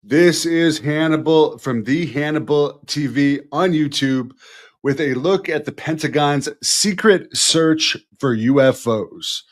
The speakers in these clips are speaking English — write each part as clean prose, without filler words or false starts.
This is Hannibal from the Hannibal TV on YouTube with a look at the Pentagon's secret search for UFOs.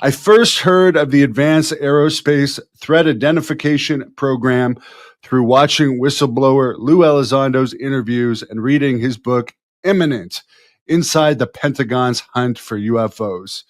I first heard of the Advanced Aerospace Threat Identification Program through watching whistleblower Lou Elizondo's interviews and reading his book, Imminent, Inside the Pentagon's Hunt for UFOs.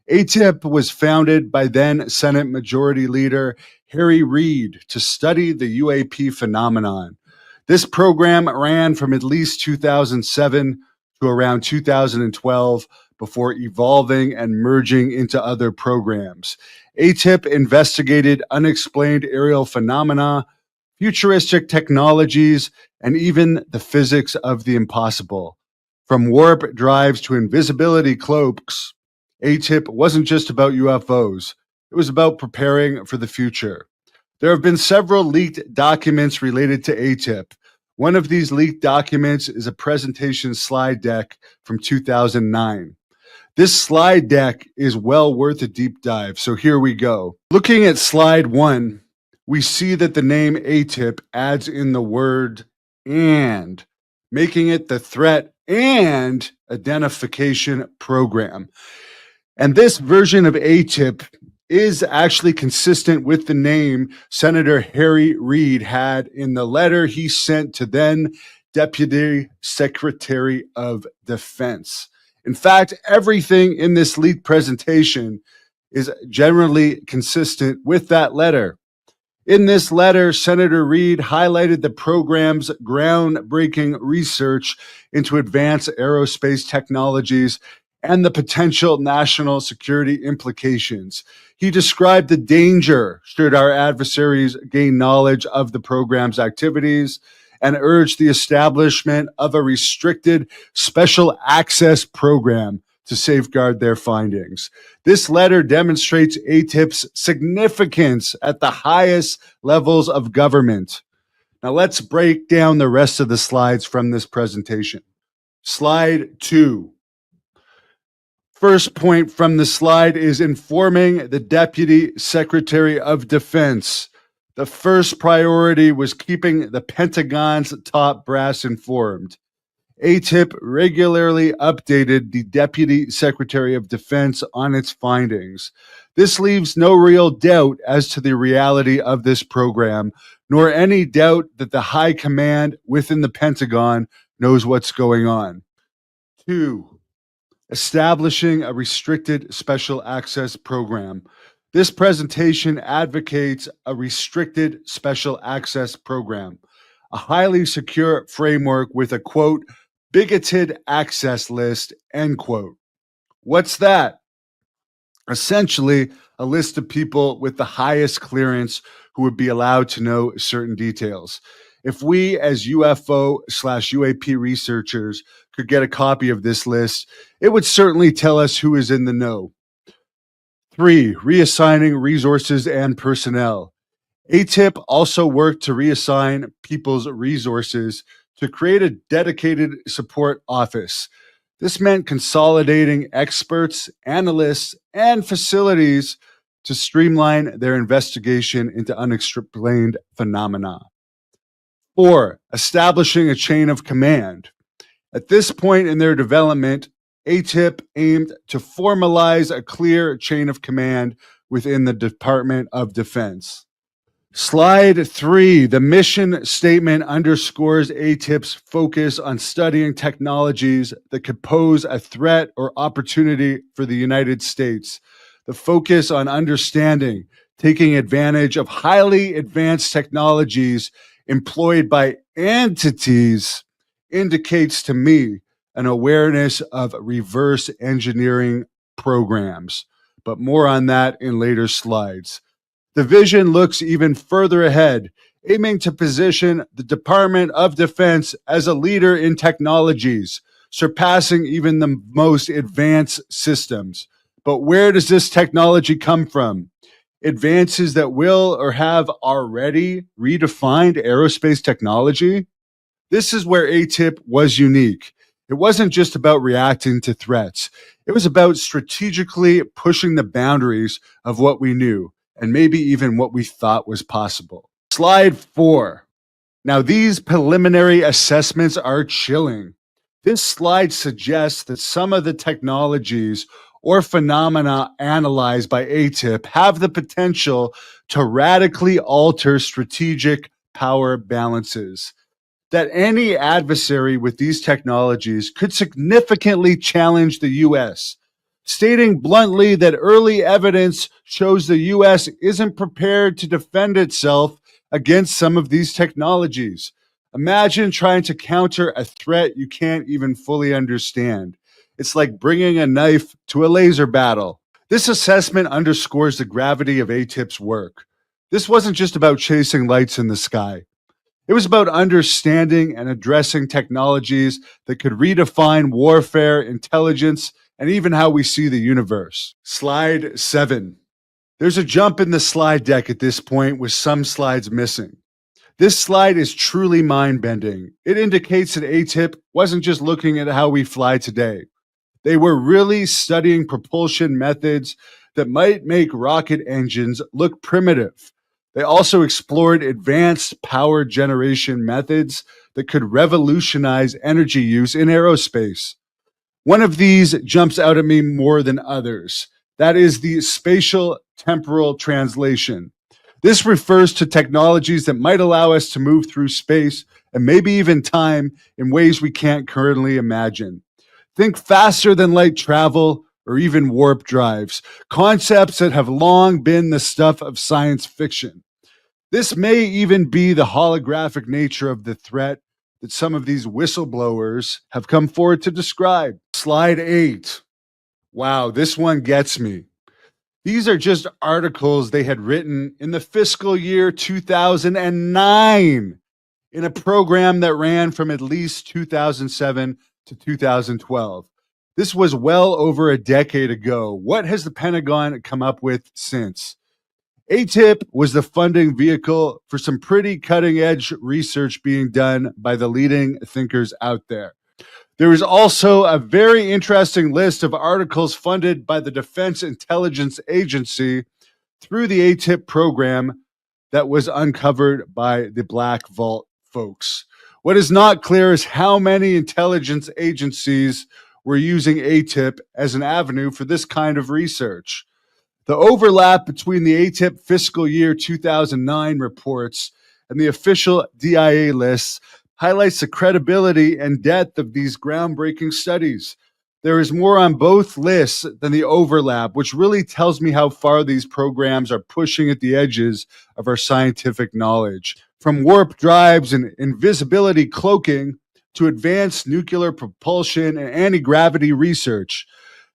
AATIP was founded by then Senate Majority Leader Harry Reid to study the UAP phenomenon. This program ran from at least 2007 to around 2012 before evolving and merging into other programs. AATIP investigated unexplained aerial phenomena, futuristic technologies, and even the physics of the impossible. From warp drives to invisibility cloaks, AATIP wasn't just about UFOs. It was about preparing for the future. There have been several leaked documents related to AATIP. One of these leaked documents is a presentation slide deck from 2009. This slide deck is well worth a deep dive, so here we go. Looking at slide 1, we see that the name AATIP adds in the word "and," making it the Threat and Identification Program. And this version of AATIP is actually consistent with the name Senator Harry Reid had in the letter he sent to then Deputy Secretary of Defense. In fact, everything in this leaked presentation is generally consistent with that letter. In this letter, Senator Reid highlighted the program's groundbreaking research into advanced aerospace technologies and the potential national security implications. He described the danger should our adversaries gain knowledge of the program's activities and urged the establishment of a restricted special access program to safeguard their findings. This letter demonstrates AATIP's significance at the highest levels of government. Now let's break down the rest of the slides from this presentation. Slide 2. First point from the slide is informing the Deputy Secretary of Defense. The first priority was keeping the Pentagon's top brass informed. AATIP regularly updated the Deputy Secretary of Defense on its findings. This leaves no real doubt as to the reality of this program, nor any doubt that the high command within the Pentagon knows what's going on. 2. Establishing a restricted special access program. This presentation advocates a restricted special access program, a highly secure framework with a, quote, bigoted access list, end quote. What's that? Essentially, a list of people with the highest clearance who would be allowed to know certain details. If we as UFO/UAP researchers could get a copy of this list, it would certainly tell us who is in the know. 3, reassigning resources and personnel. AATIP also worked to reassign people's resources to create a dedicated support office. This meant consolidating experts, analysts, and facilities to streamline their investigation into unexplained phenomena. 4, establishing a chain of command. At this point in their development, AATIP aimed to formalize a clear chain of command within the Department of Defense. Slide 3, the mission statement underscores AATIP's focus on studying technologies that could pose a threat or opportunity for the United States. The focus on understanding, taking advantage of highly advanced technologies employed by entities indicates to me an awareness of reverse engineering programs, but more on that in later slides. The vision looks even further ahead, aiming to position the Department of Defense as a leader in technologies, surpassing even the most advanced systems. But where does this technology come from? Advances that will or have already redefined aerospace technology? This is where AATIP was unique. It wasn't just about reacting to threats. It was about strategically pushing the boundaries of what we knew and maybe even what we thought was possible. Slide 4. Now, these preliminary assessments are chilling. This slide suggests that some of the technologies or phenomena analyzed by AATIP have the potential to radically alter strategic power balances, that any adversary with these technologies could significantly challenge the U.S., stating bluntly that early evidence shows the U.S. isn't prepared to defend itself against some of these technologies. Imagine trying to counter a threat you can't even fully understand. It's like bringing a knife to a laser battle. This assessment underscores the gravity of AATIP's work. This wasn't just about chasing lights in the sky. It was about understanding and addressing technologies that could redefine warfare, intelligence, and even how we see the universe. Slide 7. There's a jump in the slide deck at this point with some slides missing. This slide is truly mind-bending. It indicates that AATIP wasn't just looking at how we fly today. They were really studying propulsion methods that might make rocket engines look primitive. They also explored advanced power generation methods that could revolutionize energy use in aerospace. One of these jumps out at me more than others. That is the spatial temporal translation. This refers to technologies that might allow us to move through space and maybe even time in ways we can't currently imagine. Think faster than light travel or even warp drives, concepts that have long been the stuff of science fiction. This may even be the holographic nature of the threat that some of these whistleblowers have come forward to describe. Slide 8. Wow, this one gets me. These are just articles they had written in the fiscal year 2009 in a program that ran from at least 2007 to 2012. This was well over a decade ago. What has the Pentagon come up with since? AATIP was the funding vehicle for some pretty cutting-edge research being done by the leading thinkers out there. There is also a very interesting list of articles funded by the Defense Intelligence Agency through the AATIP program that was uncovered by the Black Vault folks. What is not clear is how many intelligence agencies were using AATIP as an avenue for this kind of research. The overlap between the AATIP fiscal year 2009 reports and the official DIA lists highlights the credibility and depth of these groundbreaking studies. There is more on both lists than the overlap, which really tells me how far these programs are pushing at the edges of our scientific knowledge. From warp drives and invisibility cloaking to advanced nuclear propulsion and anti-gravity research.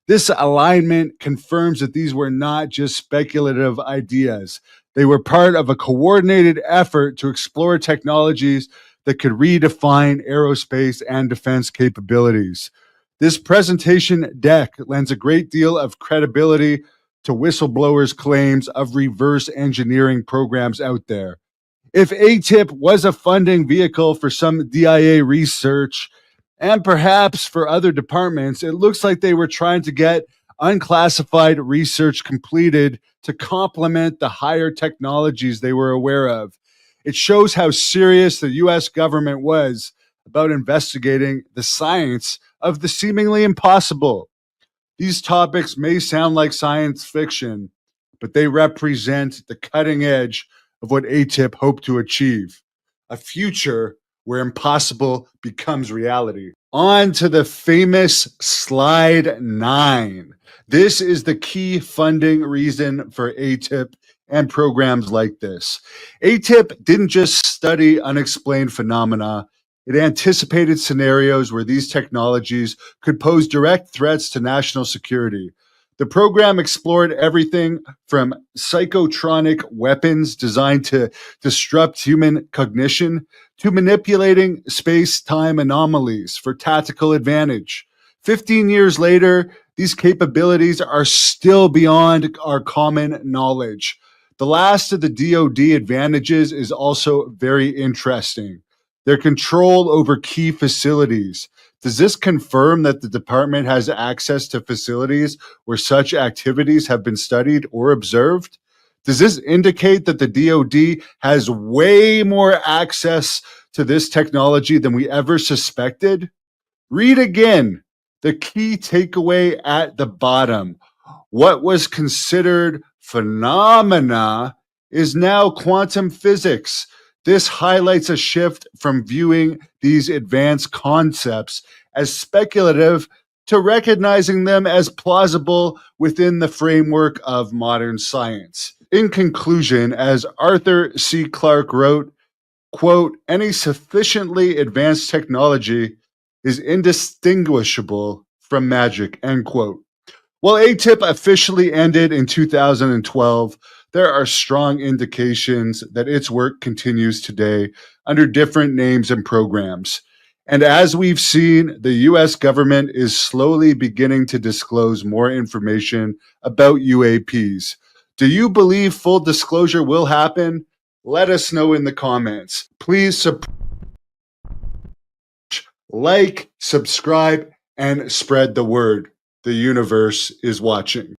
This alignment confirms that these were not just speculative ideas. They were part of a coordinated effort to explore technologies that could redefine aerospace and defense capabilities. This presentation deck lends a great deal of credibility to whistleblowers' claims of reverse engineering programs out there. If AATIP was a funding vehicle for some DIA research, and perhaps for other departments, it looks like they were trying to get unclassified research completed to complement the higher technologies they were aware of. It shows how serious the U.S. government was about investigating the science of the seemingly impossible. These topics may sound like science fiction, but they represent the cutting edge of what AATIP hoped to achieve, a future where impossible becomes reality. On to the famous slide 9. This is the key funding reason for AATIP and programs like this. AATIP didn't just study unexplained phenomena. It anticipated scenarios where these technologies could pose direct threats to national security. The program explored everything from psychotronic weapons designed to disrupt human cognition to manipulating space-time anomalies for tactical advantage. 15 years later, these capabilities are still beyond our common knowledge. The last of the DoD advantages is also very interesting. Their control over key facilities. Does this confirm that the department has access to facilities where such activities have been studied or observed? Does this indicate that the DoD has way more access to this technology than we ever suspected? Read again the key takeaway at the bottom. What was considered phenomena is now quantum physics. This highlights a shift from viewing these advanced concepts as speculative to recognizing them as plausible within the framework of modern science. In conclusion, as Arthur C. Clarke wrote, quote, any sufficiently advanced technology is indistinguishable from magic, end quote. While AATIP officially ended in 2012, there are strong indications that its work continues today under different names and programs. And as we've seen, the US government is slowly beginning to disclose more information about UAPs. Do you believe full disclosure will happen? Let us know in the comments. Please like, subscribe, and spread the word. The universe is watching.